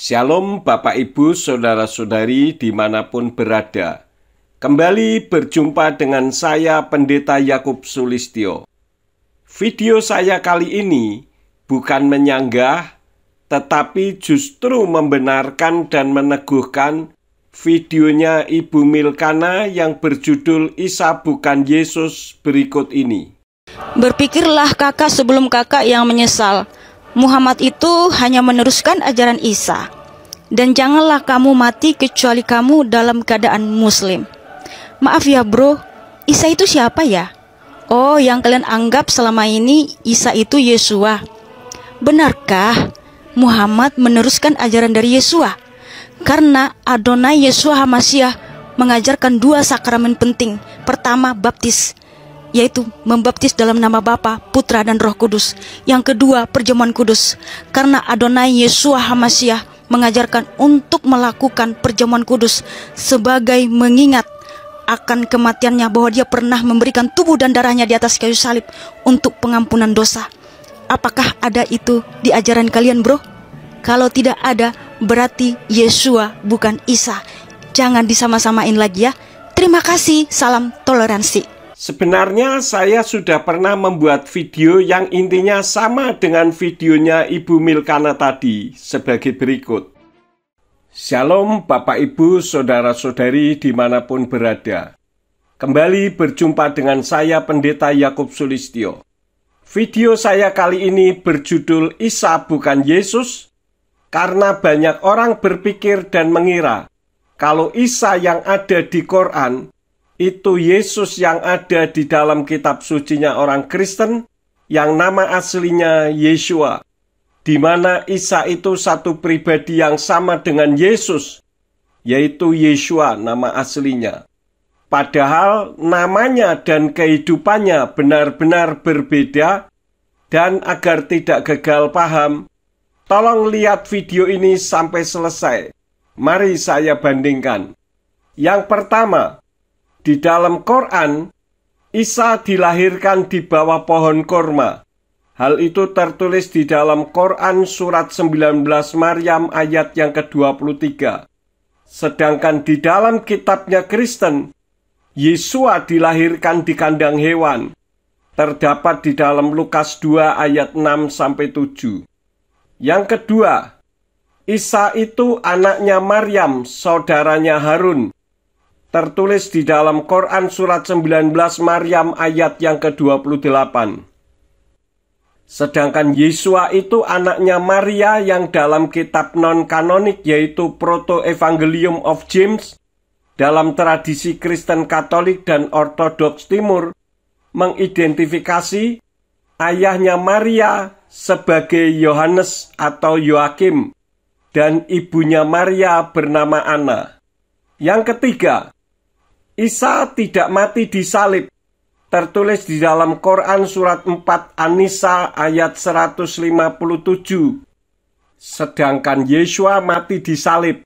Shalom Bapak Ibu Saudara-saudari dimanapun berada. Kembali berjumpa dengan saya Pendeta Yakub Sulistyo. Video saya kali ini bukan menyanggah, tetapi justru membenarkan dan meneguhkan videonya Ibu Milkana yang berjudul Isa Bukan Yesus berikut ini. Berpikirlah kakak sebelum kakak yang menyesal. Muhammad itu hanya meneruskan ajaran Isa. Dan janganlah kamu mati kecuali kamu dalam keadaan muslim. Maaf ya bro, Isa itu siapa ya? Oh, yang kalian anggap selama ini Isa itu Yesua. Benarkah Muhammad meneruskan ajaran dari Yesua? Karena Adonai Yesua HaMashiach mengajarkan dua sakramen penting. Pertama, baptis, yaitu membaptis dalam nama Bapa, Putra, dan Roh Kudus. Yang kedua, perjamuan kudus. Karena Adonai Yesua HaMashiach mengajarkan untuk melakukan perjamuan kudus sebagai mengingat akan kematiannya, bahwa dia pernah memberikan tubuh dan darahnya di atas kayu salib untuk pengampunan dosa. Apakah ada itu di ajaran kalian, bro? Kalau tidak ada, berarti Yesua bukan Isa. Jangan disama-samain lagi ya. Terima kasih, salam toleransi. Sebenarnya saya sudah pernah membuat video yang intinya sama dengan videonya Ibu Milkana tadi sebagai berikut. Shalom Bapak Ibu Saudara-saudari dimanapun berada. Kembali berjumpa dengan saya Pendeta Yakub Sulistyo. Video saya kali ini berjudul Isa Bukan Yesus, karena banyak orang berpikir dan mengira kalau Isa yang ada di Quran itu Yesus yang ada di dalam kitab sucinya orang Kristen yang nama aslinya Yeshua, di mana Isa itu satu pribadi yang sama dengan Yesus, yaitu Yeshua nama aslinya. Padahal namanya dan kehidupannya benar-benar berbeda, dan agar tidak gagal paham, tolong lihat video ini sampai selesai. Mari saya bandingkan. Yang pertama, di dalam Quran, Isa dilahirkan di bawah pohon korma. Hal itu tertulis di dalam Quran surat 19 Maryam ayat yang ke-23. Sedangkan di dalam kitabnya Kristen, Yesua dilahirkan di kandang hewan. Terdapat di dalam Lukas 2 ayat 6-7. Yang kedua, Isa itu anaknya Maryam, saudaranya Harun. Tertulis di dalam Quran surat 19 Maryam ayat yang ke-28. Sedangkan Yesua itu anaknya Maria yang dalam kitab non-kanonik yaitu Proto-Evangelium of James dalam tradisi Kristen Katolik dan Ortodoks Timur mengidentifikasi ayahnya Maria sebagai Yohanes atau Yoakim dan ibunya Maria bernama Anna. Yang ketiga, Isa tidak mati di salib. Tertulis di dalam Quran surat 4 An-Nisa ayat 157. Sedangkan Yesua mati di salib.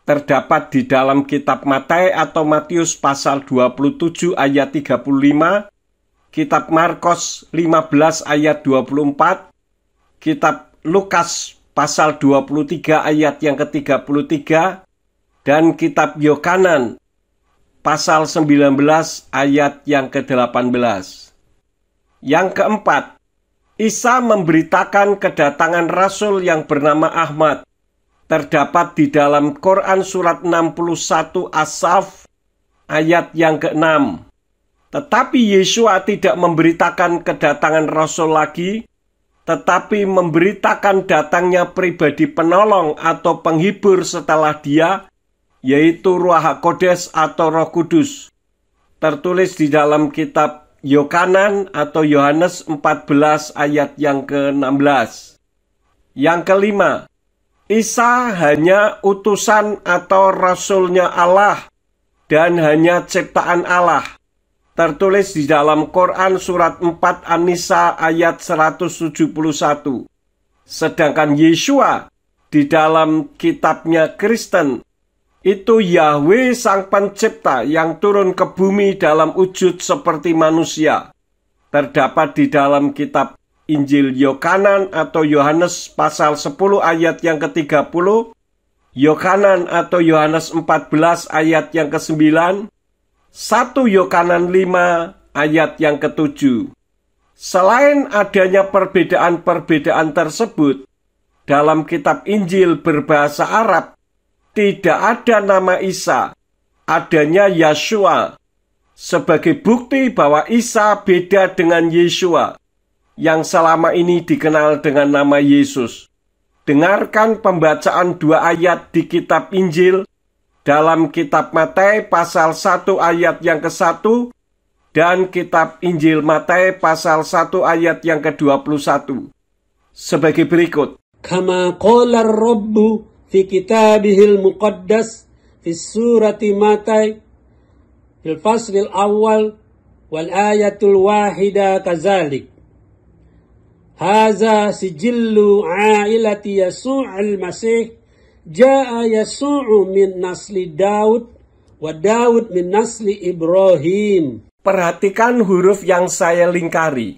Terdapat di dalam kitab Matius atau Matius pasal 27 ayat 35, kitab Markus 15 ayat 24, kitab Lukas pasal 23 ayat yang ke-33, dan kitab Yohanes pasal 19 ayat yang ke-18. Yang keempat, Isa memberitakan kedatangan Rasul yang bernama Ahmad. Terdapat di dalam Quran surat 61 As-Saff ayat yang ke-6. Tetapi Yesua tidak memberitakan kedatangan Rasul lagi, tetapi memberitakan datangnya pribadi penolong atau penghibur setelah dia, yaitu Ruach HaKodes atau Roh Kudus. Tertulis di dalam kitab Yohanan atau Yohanes 14 ayat yang ke-16. Yang kelima, Isa hanya utusan atau rasulnya Allah dan hanya ciptaan Allah. Tertulis di dalam Quran surat 4 An-Nisa ayat 171. Sedangkan Yesua di dalam kitabnya Kristen itu Yahweh Sang Pencipta yang turun ke bumi dalam wujud seperti manusia. Terdapat di dalam kitab Injil Yohanan atau Yohanes pasal 10 ayat yang ke-30 Yohanan atau Yohanes 14 ayat yang ke-9, 1 Yohanan 5 ayat yang ke-7. Selain adanya perbedaan-perbedaan tersebut, dalam kitab Injil berbahasa Arab, tidak ada nama Isa, adanya Yeshua, sebagai bukti bahwa Isa beda dengan Yeshua, yang selama ini dikenal dengan nama Yesus. Dengarkan pembacaan 2 ayat di kitab Injil, dalam kitab Matius pasal 1 ayat yang ke-1, dan kitab Injil Matius pasal 1 ayat yang ke-21. Sebagai berikut. Kama qala ar-rabbu fi kitabihil muqaddas fi surati Matius fil faslil awal wal ayatul wahida kazalik. Haza sijillu ailati Yasu'il Masih. Ja'a Yasu'u min nasli Daud wa Daud min nasli Ibrahim. Perhatikan huruf yang saya lingkari.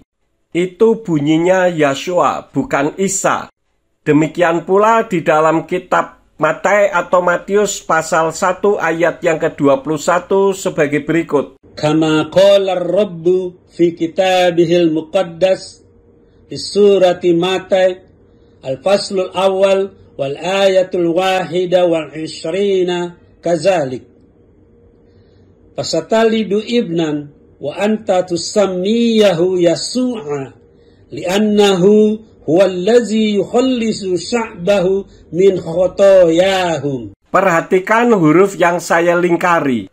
Itu bunyinya Yeshua, bukan Isa. Demikian pula di dalam kitab Matius atau Matius pasal 1 ayat yang ke-21 sebagai berikut. Kama qala ar-rabbu fi kitabihil muqaddas fi surati Matius al-faslul awal wal ayatul wahida wal ishrina kazalik. Fasatalidu ibnan wa anta tusammiyahu Yasu'a li'annahu huwa allazi yukhallisu sya'bahu min khotoyahum. Perhatikan huruf yang saya lingkari.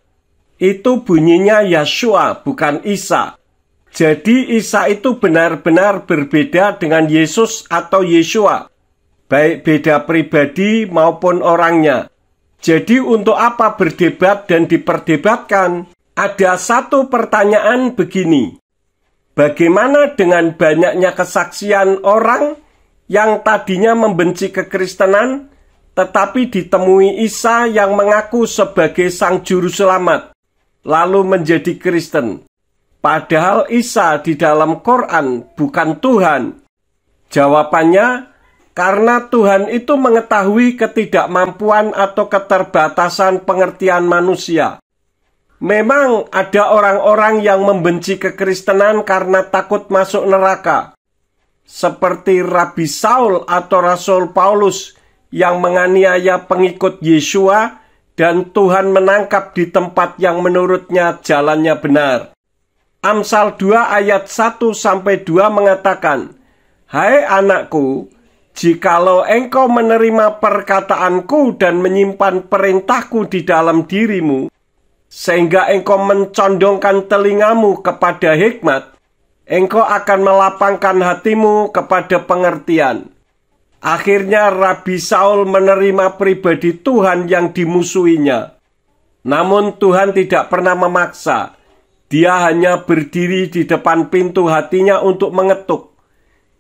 Itu bunyinya Yeshua, bukan Isa. Jadi Isa itu benar-benar berbeda dengan Yesus atau Yeshua, baik beda pribadi maupun orangnya. Jadi untuk apa berdebat dan diperdebatkan? Ada satu pertanyaan begini. Bagaimana dengan banyaknya kesaksian orang yang tadinya membenci kekristenan, tetapi ditemui Isa yang mengaku sebagai Sang Juru Selamat, lalu menjadi Kristen? Padahal Isa di dalam Quran bukan Tuhan. Jawabannya, karena Tuhan itu mengetahui ketidakmampuan atau keterbatasan pengertian manusia. Memang ada orang-orang yang membenci kekristenan karena takut masuk neraka, seperti Rabi Saul atau Rasul Paulus yang menganiaya pengikut Yeshua dan Tuhan menangkap di tempat yang menurutnya jalannya benar. Amsal 2 ayat 1-2 mengatakan, "Hai anakku, jikalau engkau menerima perkataanku dan menyimpan perintahku di dalam dirimu, sehingga engkau mencondongkan telingamu kepada hikmat, engkau akan melapangkan hatimu kepada pengertian." Akhirnya Rabi Saul menerima pribadi Tuhan yang dimusuhinya. Namun Tuhan tidak pernah memaksa. Dia hanya berdiri di depan pintu hatinya untuk mengetuk.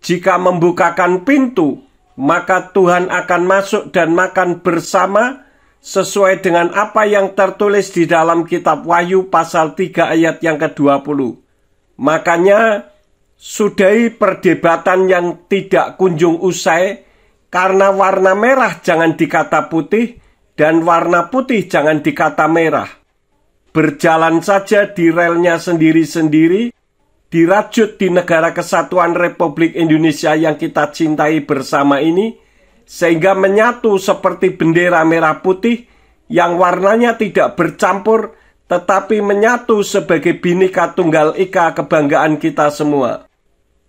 Jika membukakan pintu, maka Tuhan akan masuk dan makan bersama, sesuai dengan apa yang tertulis di dalam kitab Wahyu pasal 3 ayat yang ke-20. Makanya, sudahi perdebatan yang tidak kunjung usai, karena warna merah jangan dikata putih, dan warna putih jangan dikata merah. Berjalan saja di relnya sendiri-sendiri, dirajut di negara kesatuan Republik Indonesia yang kita cintai bersama ini, sehingga menyatu seperti bendera merah putih yang warnanya tidak bercampur, tetapi menyatu sebagai Bhinneka Tunggal Ika kebanggaan kita semua.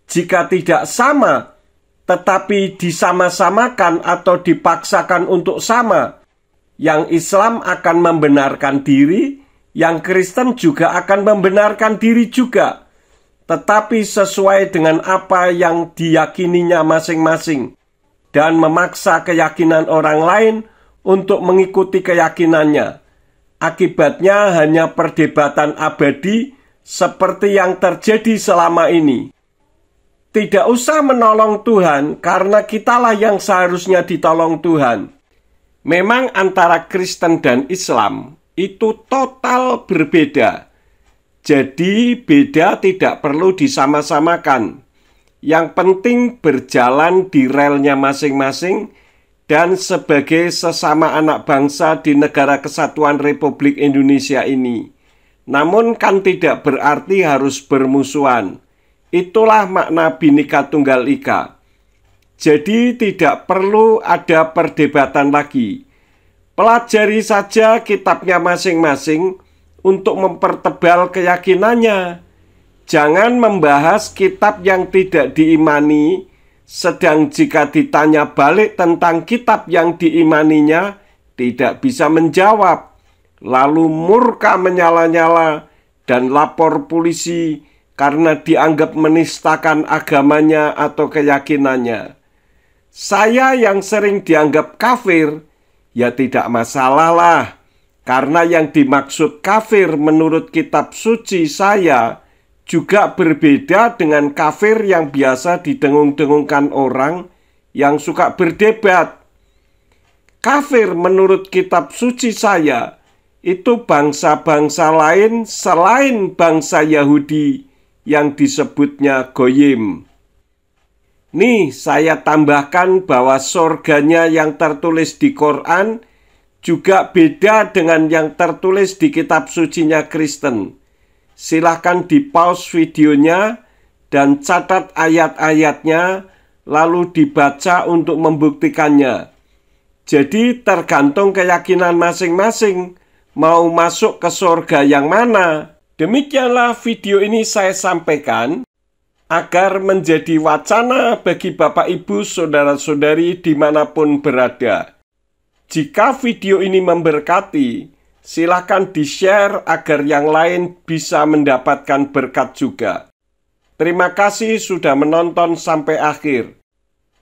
Jika tidak sama, tetapi disama-samakan atau dipaksakan untuk sama, yang Islam akan membenarkan diri, yang Kristen juga akan membenarkan diri juga, tetapi sesuai dengan apa yang diyakininya masing-masing, dan memaksa keyakinan orang lain untuk mengikuti keyakinannya. Akibatnya hanya perdebatan abadi seperti yang terjadi selama ini. Tidak usah menolong Tuhan, karena kitalah yang seharusnya ditolong Tuhan. Memang antara Kristen dan Islam itu total berbeda. Jadi beda tidak perlu disama-samakan. Yang penting berjalan di relnya masing-masing dan sebagai sesama anak bangsa di Negara Kesatuan Republik Indonesia ini. Namun kan tidak berarti harus bermusuhan. Itulah makna Bhinneka Tunggal Ika. Jadi tidak perlu ada perdebatan lagi. Pelajari saja kitabnya masing-masing untuk mempertebal keyakinannya. Jangan membahas kitab yang tidak diimani, sedang jika ditanya balik tentang kitab yang diimaninya, tidak bisa menjawab. Lalu murka menyala-nyala dan lapor polisi karena dianggap menistakan agamanya atau keyakinannya. Saya yang sering dianggap kafir, ya tidak masalah lah, karena yang dimaksud kafir menurut kitab suci saya juga berbeda dengan kafir yang biasa didengung-dengungkan orang yang suka berdebat. Kafir menurut kitab suci saya itu bangsa-bangsa lain selain bangsa Yahudi yang disebutnya Goyim. Nih, saya tambahkan bahwa surganya yang tertulis di Quran juga beda dengan yang tertulis di kitab sucinya Kristen. Silahkan di-pause videonya dan catat ayat-ayatnya, lalu dibaca untuk membuktikannya. Jadi tergantung keyakinan masing-masing, mau masuk ke surga yang mana. Demikianlah video ini saya sampaikan agar menjadi wacana bagi Bapak Ibu Saudara-saudari dimanapun berada. Jika video ini memberkati, silakan di-share agar yang lain bisa mendapatkan berkat juga. Terima kasih sudah menonton sampai akhir.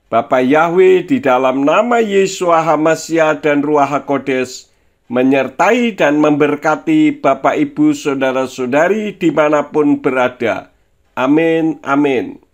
Bapa Yahweh di dalam nama Yeshua HaMashiach dan Ruach HaKodes menyertai dan memberkati Bapak Ibu Saudara-saudari dimanapun berada. Amin, amin.